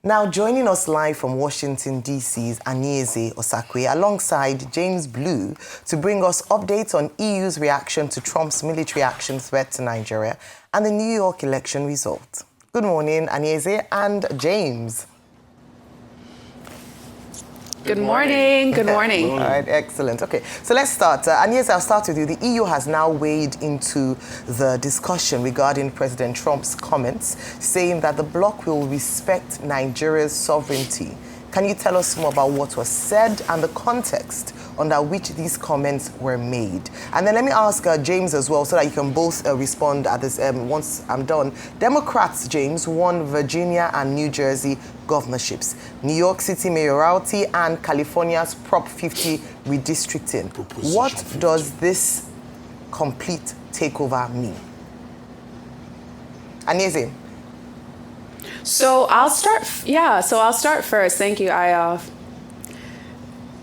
Now, joining us live from Washington, D.C.'s Anieze Osakwe, alongside James Blue, to bring us updates on EU's reaction to Trump's military action threat to Nigeria and the New York election result. Good morning, Anieze and James. Good morning. Good morning. All right, excellent. Okay, so let's start. Anieze, I'll start with you. The EU has now weighed into the discussion regarding President Trump's comments, saying that the bloc will respect Nigeria's sovereignty. Can you tell us more about what was said and the context under which these comments were made? And then let me ask James as well, so that you can both respond at this once I'm done. Democrats, James, won Virginia and New Jersey governorships, New York City mayoralty, and California's Prop 50 redistricting. What does this complete takeover mean? Anieze. So I'll start. I'll start first. Thank you, Aya.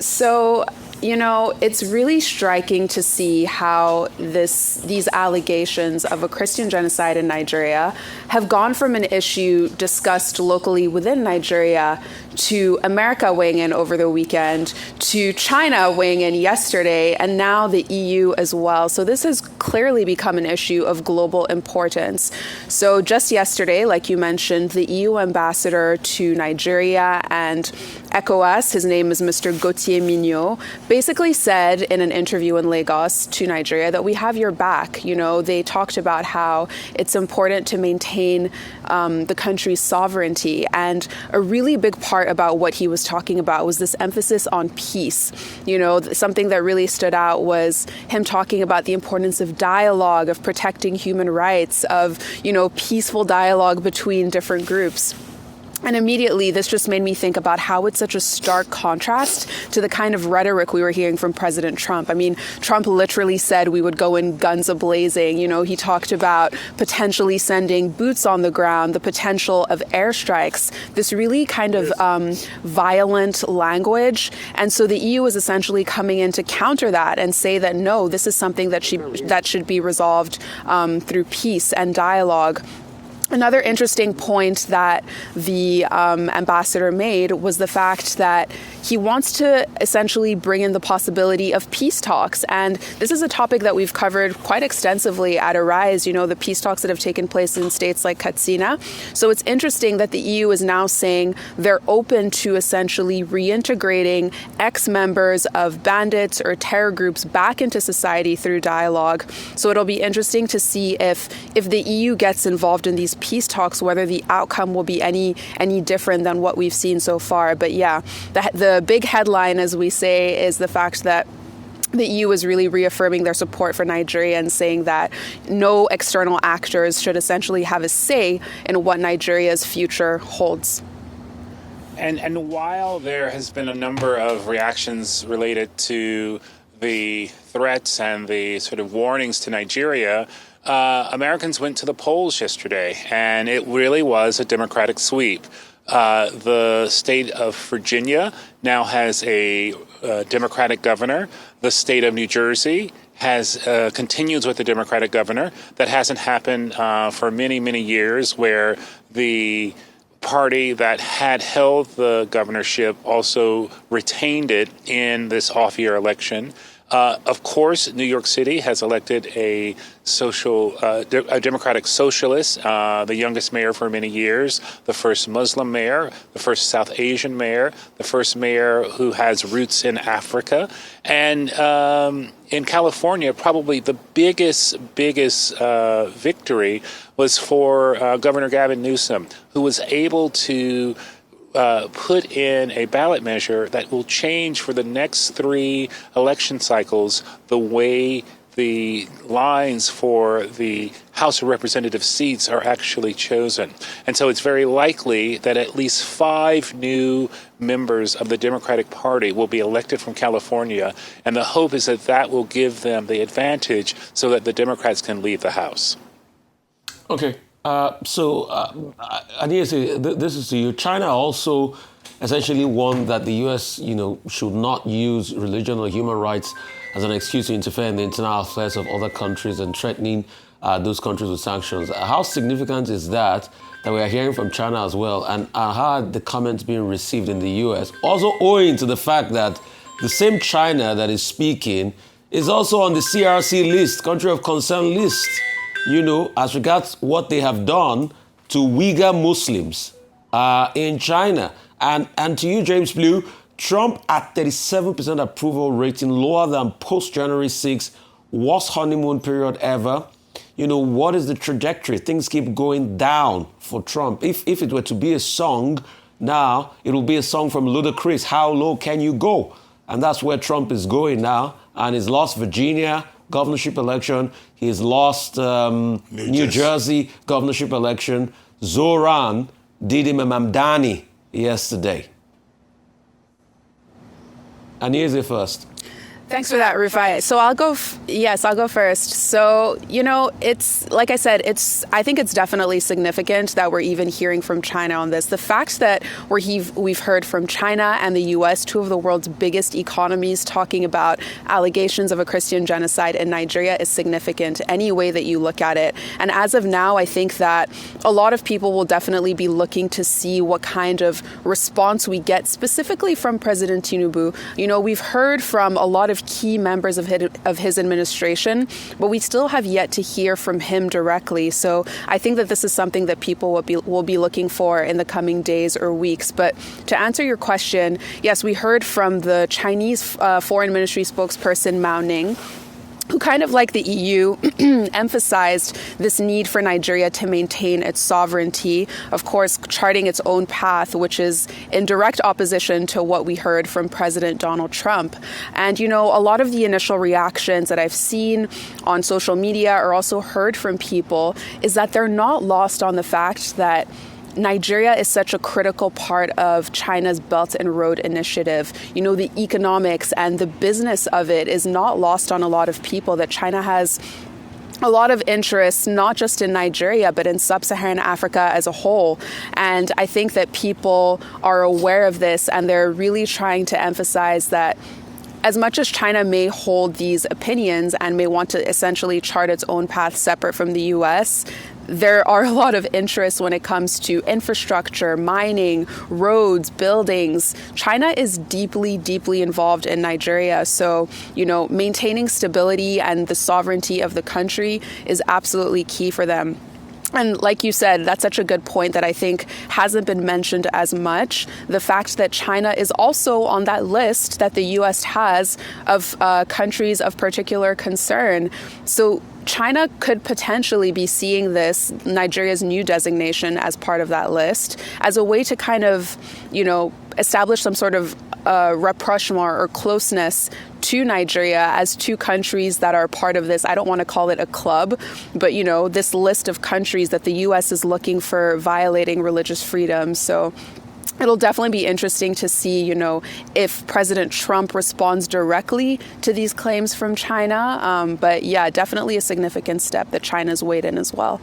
So, it's really striking to see how these allegations of a Christian genocide in Nigeria have gone from an issue discussed locally within Nigeria to America weighing in over the weekend, to China weighing in yesterday, and now the EU as well. So this has clearly become an issue of global importance. So just yesterday, like you mentioned, the EU ambassador to Nigeria and ECOWAS, his name is Mr. Gauthier Mignot, basically said in an interview in Lagos to Nigeria that we have your back. They talked about how it's important to maintain the country's sovereignty. And a really big part about what he was talking about was this emphasis on peace. Something that really stood out was him talking about the importance of dialogue, of protecting human rights, of, peaceful dialogue between different groups. And immediately, this just made me think about how it's such a stark contrast to the kind of rhetoric we were hearing from President Trump. I mean, Trump literally said we would go in guns a-blazing. He talked about potentially sending boots on the ground, the potential of airstrikes, this really kind of violent language. And so the EU is essentially coming in to counter that and say that, no, this is something that should be resolved through peace and dialogue. Another interesting point that the ambassador made was the fact that he wants to essentially bring in the possibility of peace talks. And this is a topic that we've covered quite extensively at Arise, the peace talks that have taken place in states like Katsina. So it's interesting that the EU is now saying they're open to essentially reintegrating ex-members of bandits or terror groups back into society through dialogue. So it'll be interesting to see if the EU gets involved in these peace talks, whether the outcome will be any different than what we've seen so far. But yeah, the big headline, as we say, is the fact that the EU is really reaffirming their support for Nigeria and saying that no external actors should essentially have a say in what Nigeria's future holds. And while there has been a number of reactions related to the threats and the sort of warnings to Nigeria, Americans went to the polls yesterday, and it really was a Democratic sweep. The state of Virginia now has a Democratic governor. The state of New Jersey continues with the Democratic governor. That hasn't happened for many, many years, where the party that had held the governorship also retained it in this off-year election. Of course, New York City has elected a Democratic socialist, the youngest mayor for many years, the first Muslim mayor, the first South Asian mayor, the first mayor who has roots in Africa. And in California, probably the biggest victory was for Governor Gavin Newsom, who was able to put in a ballot measure that will change for the next 3 election cycles the way the lines for the House of Representative seats are actually chosen. And so it's very likely that at least 5 new members of the Democratic Party will be elected from California, and the hope is that that will give them the advantage so that the Democrats can leave the House. Okay. Anieze, this is to you. China also essentially warned that the U.S., should not use religion or human rights as an excuse to interfere in the internal affairs of other countries, and threatening those countries with sanctions. How significant is that we are hearing from China as well? And how are the comments being received in the U.S.? Also owing to the fact that the same China that is speaking is also on the CRC list, country of concern list, as regards what they have done to Uyghur Muslims in China. And to you, James Blue, Trump at 37% approval rating, lower than post-January 6th, worst honeymoon period ever. What is the trajectory? Things keep going down for Trump. If it were to be a song, now it will be a song from Ludacris, How Low Can You Go? And that's where Trump is going now. And he's lost Virginia governorship election. He's lost New Jersey governorship election. Zoran did him a Mamdani yesterday. Anieze first. Thanks for that, Rufai. So I'll go first. So, it's, like I said, I think it's definitely significant that we're even hearing from China on this. The fact that we've heard from China and the U.S., two of the world's biggest economies, talking about allegations of a Christian genocide in Nigeria is significant any way that you look at it. And as of now, I think that a lot of people will definitely be looking to see what kind of response we get specifically from President Tinubu. We've heard from a lot of key members of his administration, but we still have yet to hear from him directly. So I think that this is something that people will be looking for in the coming days or weeks. But to answer your question, yes, we heard from the Chinese Foreign Ministry spokesperson Mao Ning, who kind of like the EU emphasized this need for Nigeria to maintain its sovereignty, of course, charting its own path, which is in direct opposition to what we heard from President Donald Trump. And, a lot of the initial reactions that I've seen on social media or also heard from people is that they're not lost on the fact that Nigeria is such a critical part of China's Belt and Road Initiative. The economics and the business of it is not lost on a lot of people, that China has a lot of interest, not just in Nigeria, but in sub-Saharan Africa as a whole. And I think that people are aware of this, and they're really trying to emphasize that as much as China may hold these opinions and may want to essentially chart its own path separate from the U.S., there are a lot of interests when it comes to infrastructure, mining, roads, buildings. China is deeply, deeply involved in Nigeria. So, maintaining stability and the sovereignty of the country is absolutely key for them. And like you said, that's such a good point that I think hasn't been mentioned as much. The fact that China is also on that list that the U.S. has of countries of particular concern. So China could potentially be seeing this, Nigeria's new designation, as part of that list, as a way to kind of, establish some sort of rapprochement or closeness to Nigeria as two countries that are part of this. I don't want to call it a club, but, this list of countries that the U.S. is looking for violating religious freedom. So it'll definitely be interesting to see, if President Trump responds directly to these claims from China. But yeah, definitely a significant step that China's weighed in as well.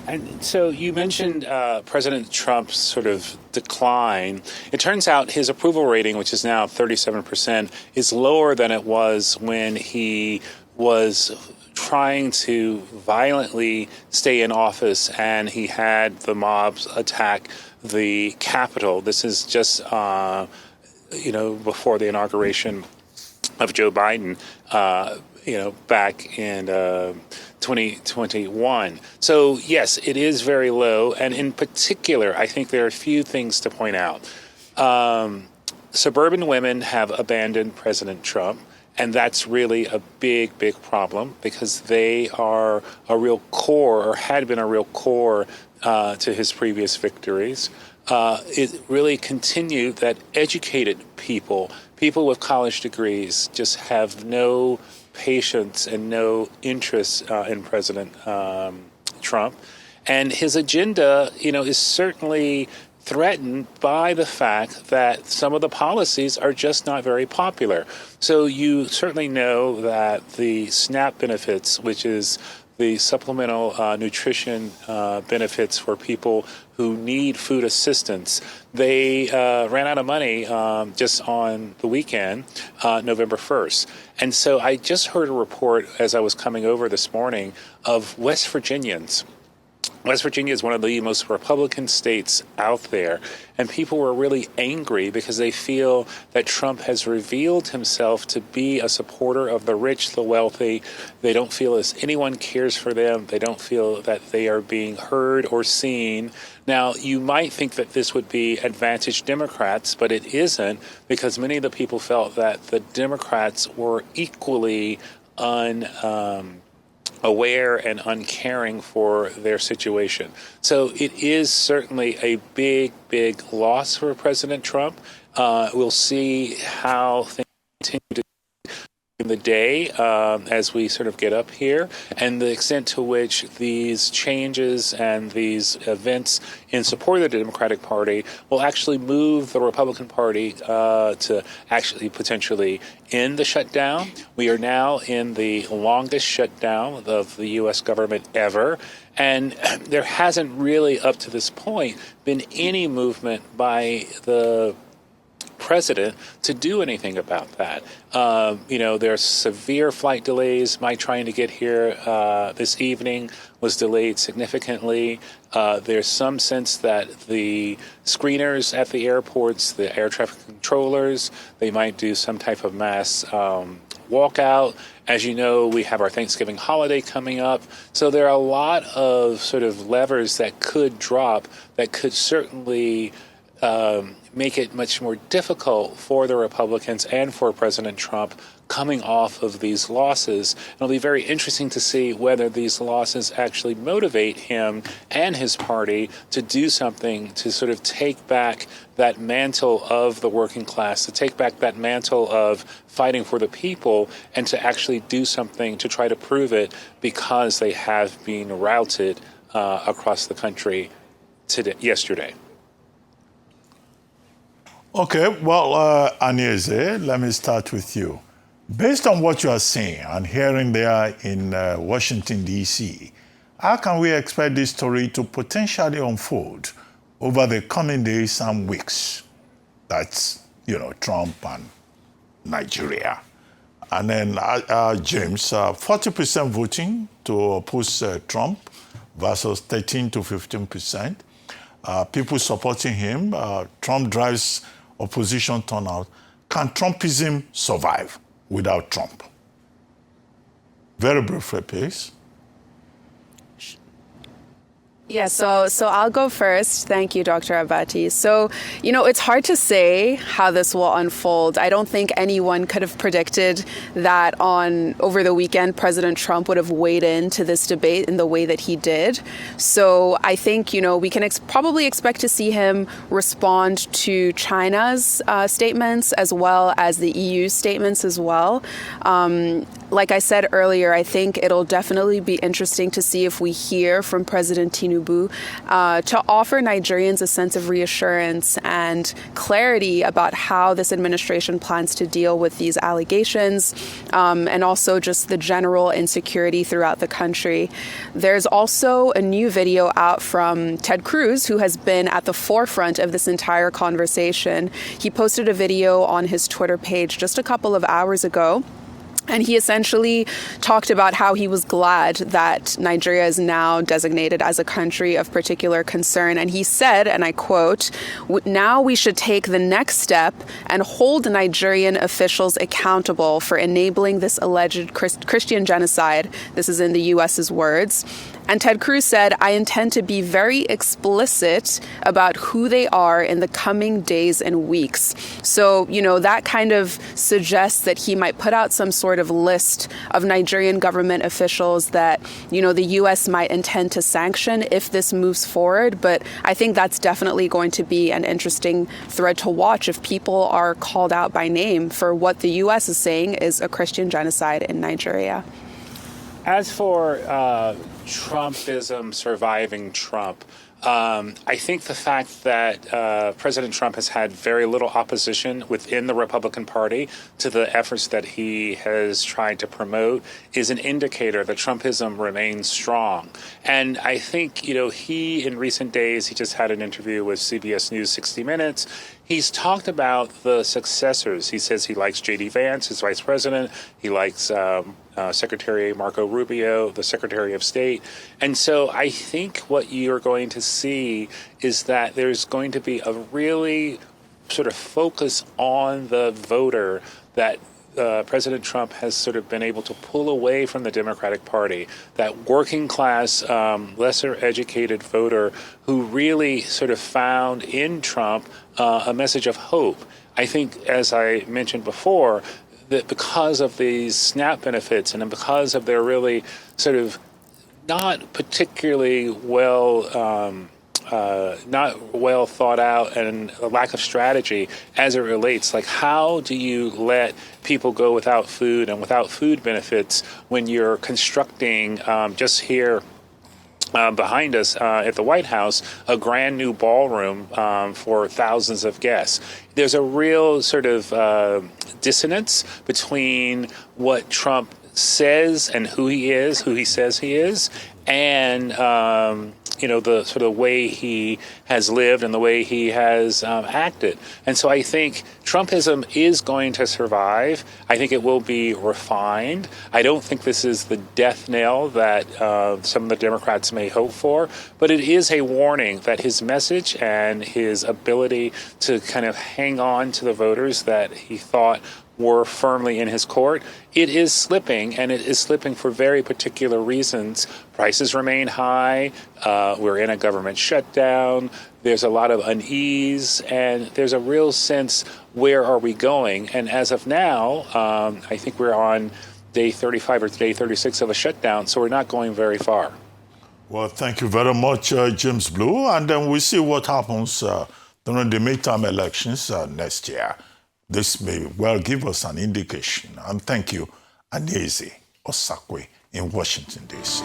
And so you mentioned President Trump's sort of decline. It turns out his approval rating, which is now 37%, is lower than it was when he was trying to violently stay in office and he had the mobs attack the Capitol. This is just, before the inauguration of Joe Biden, back in 2021. So, yes, it is very low. And in particular, I think there are a few things to point out. Suburban women have abandoned President Trump. And that's really a big, big problem because they are a real core, or had been a real core to his previous victories. It really continued that educated people with college degrees, just have no patience and no interest in President Trump. And his agenda, is certainly threatened by the fact that some of the policies are just not very popular. So you certainly know that the SNAP benefits, which is the supplemental nutrition benefits for people who need food assistance. They ran out of money just on the weekend, November 1st. And so I just heard a report as I was coming over this morning of West Virginians. West Virginia is one of the most Republican states out there, and people were really angry because they feel that Trump has revealed himself to be a supporter of the rich, the wealthy. They don't feel as anyone cares for them. They don't feel that they are being heard or seen. Now, you might think that this would be advantage Democrats, but it isn't, because many of the people felt that the Democrats were equally aware and uncaring for their situation. So it is certainly a big, big loss for President Trump. We'll see how things continue to in the day as we sort of get up here, and the extent to which these changes and these events in support of the Democratic Party will actually move the Republican Party to actually potentially end the shutdown. We are now in the longest shutdown of the U.S. government ever, and there hasn't really up to this point been any movement by the president to do anything about that. There's severe flight delays. My trying to get here this evening was delayed significantly. There's some sense that the screeners at the airports, the air traffic controllers, they might do some type of mass walkout. As you know, we have our Thanksgiving holiday coming up. So there are a lot of sort of levers that could drop that could certainly make it much more difficult for the Republicans and for President Trump coming off of these losses. It'll be very interesting to see whether these losses actually motivate him and his party to do something to sort of take back that mantle of the working class, to take back that mantle of fighting for the people, and to actually do something to try to prove it, because they have been routed across the country yesterday. Okay, well, Anieze, let me start with you. Based on what you are seeing and hearing there in Washington, D.C., how can we expect this story to potentially unfold over the coming days and weeks? That's, Trump and Nigeria. And then, James, 40% voting to oppose Trump versus 13 to 15%. People supporting him. Trump drives opposition turnout. Can Trumpism survive without Trump? Very briefly, please. Yeah, so I'll go first. Thank you, Dr. Abati. So, it's hard to say how this will unfold. I don't think anyone could have predicted that over the weekend, President Trump would have weighed into this debate in the way that he did. So I think, we can probably expect to see him respond to China's statements as well as the EU's statements as well. Like I said earlier, I think it'll definitely be interesting to see if we hear from President Tinubu to offer Nigerians a sense of reassurance and clarity about how this administration plans to deal with these allegations, and also just the general insecurity throughout the country. There's also a new video out from Ted Cruz, who has been at the forefront of this entire conversation. He posted a video on his Twitter page just a couple of hours ago. And he essentially talked about how he was glad that Nigeria is now designated as a country of particular concern. And he said, and I quote, "Now we should take the next step and hold Nigerian officials accountable for enabling this alleged Christian genocide." This is in the U.S.'s words. And Ted Cruz said, "I intend to be very explicit about who they are in the coming days and weeks." So, that kind of suggests that he might put out some sort of list of Nigerian government officials that, the U.S. might intend to sanction if this moves forward. But I think that's definitely going to be an interesting thread to watch if people are called out by name for what the U.S. is saying is a Christian genocide in Nigeria. As for Trumpism surviving Trump. I think the fact that President Trump has had very little opposition within the Republican Party to the efforts that he has tried to promote is an indicator that Trumpism remains strong. And I think, he in recent days, he just had an interview with CBS News 60 Minutes. He's talked about the successors. He says he likes J.D. Vance, his vice president. He likes Secretary Marco Rubio, the Secretary of State. And so I think what you're going to see is that there's going to be a really sort of focus on the voter that President Trump has sort of been able to pull away from the Democratic Party, that working class, lesser educated voter who really sort of found in Trump a message of hope. I think, as I mentioned before, that because of these SNAP benefits and because of their really sort of not particularly not well thought out and a lack of strategy as it relates, like how do you let people go without food and without food benefits when you're constructing just here behind us at the White House, a brand new ballroom for thousands of guests. There's a real sort of dissonance between what Trump says and who he says he is, and the sort of way he has lived and the way he has acted. And so I think Trumpism is going to survive. I think it will be refined. I don't think this is the death knell that some of the Democrats may hope for, but it is a warning that his message and his ability to kind of hang on to the voters that he thought were firmly in his court, it is slipping, and it is slipping for very particular reasons. Prices remain high. We're in a government shutdown. There's a lot of unease, and there's a real sense, where are we going? And as of now, I think we're on day 35 or day 36 of a shutdown, so we're not going very far. Well, thank you very much, James Blue. And then we'll see what happens during the midterm elections next year. This may well give us an indication. And thank you, Anieze Osakwe in Washington, D.C.